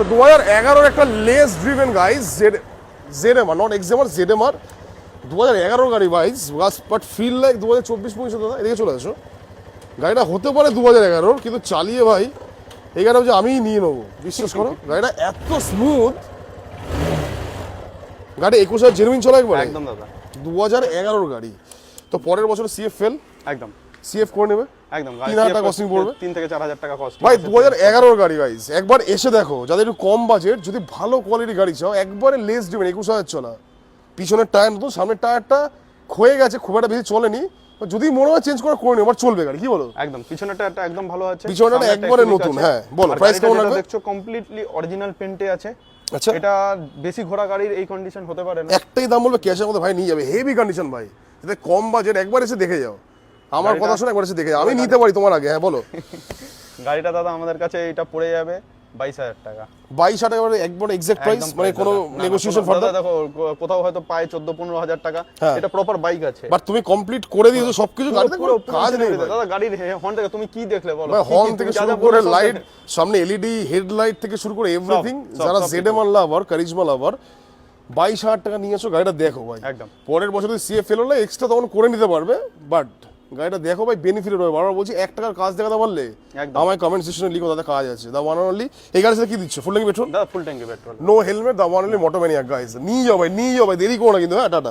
তো 2011 একটা less driven guys ZMR, not XMR, ZMR 2011 গাড়ি গাইস, বাট ফিল লাইক 2024-25 দাদা। এদিকে চলে আসো। গাড়িটা হতে পারে 2011, কিন্তু চালিয়ে ভাই এই গাড়িটা হচ্ছে আমিই নিয়ে নেবো, বিশ্বাস করো। গাড়িটা এত স্মুথ, গাড়ি 21,000 জেনুইন চলা একবার একদম দাদা। 2011 গাড়ি। তো পরের বছর সিএফ ফেল, একদম সিএফ করে নেবে, একদম 3,000 টাকা কস্টিং পড়বে, 3 থেকে 4,000 টাকা কস্ট ভাই 2011 গাড়ি গাইস। একবার এসে দেখো, যাদের একটু কম বাজেট, যদি ভালো কোয়ালিটি গাড়ি চাও, একবারে লেস দিবেন 21,000 চলা। পিছনের টায়ার নতুন, সামনের টায়ারটা ক্ষয়ে গেছে, খুব একটা বেশি চলেনি, যদি মনে হয় চেঞ্জ করে নিও, আবার চলবে গাড়ি, কি বলো? একদম পিছনেরটা একদম ভালো আছে, পিছনেরটা একবারে নতুন। হ্যাঁ বলো, প্রাইস কেমন লাগবে? দেখছো কমপ্লিটলি অরিজিনাল পেন্টে আছে। আচ্ছা, এটা বেশি ঘোড়া গাড়ির এই কন্ডিশন হতে পারে না। একটাই দাম বলবে, ক্যাশের মধ্যে ভাই নিয়ে যাবে, হেভি কন্ডিশন ভাই। যদি কম বাজেট, একবার এসে দেখে যাও, আমার কথা শুনে একবার এসে দেখে যাও, আমি নিতে পারি তোমার আগে। হ্যাঁ বলো। গাড়িটা দাদা আমাদের কাছে এটা পড়ে যাবে 22,000 টাকা। 22,000 একবার এক্সাক্ট প্রাইস, মানে কোনো নেগোসিয়েশন ফার্দার? দেখো কোথাও হয়তো পায় 14-15,000 টাকা, এটা প্রপার বাইক আছে। বাট তুমি কমপ্লিট করে দিয়েছো সবকিছু, গাড়িতে কোনো কাজ নেই দাদা। গাড়ির হর্ন থেকে তুমি কি দেখলে বলো? ভাই হর্ন থেকে শুরু করে লাইট, সামনে এলইডি হেডলাইট থেকে শুরু করে এভরিথিং। যারা জেডএমআর লাভার, কারিজমা লাভার, 22,000 টাকা নিয়ে এসো, গাড়িটা দেখো ভাই। একদম পরের বছর যদি সিএফ ফেল হলে এক্সট্রা তখন করে নিতে পারবে, বাট গাড়িটা দেখো ভাই, বেনিফিট হবে। বারবার বলছি, 1 টাকার কাজ দেখাতে পারলে আমায় কমেন্ট সেকশনে লিখো, দাদা কাজ আছে। The one only. এই গাড়ির সাথে কি দিচ্ছ? ফুল ট্যাঙ্কি পেট্রোল? দাদা ফুল ট্যাঙ্কি petrol, no helmet, the one only Moto maniac guys. নিয়ে যাও ভাই, নিয়ে যাও ভাই, দেরি করো না কিন্তু। হ্যাঁ, টাটা।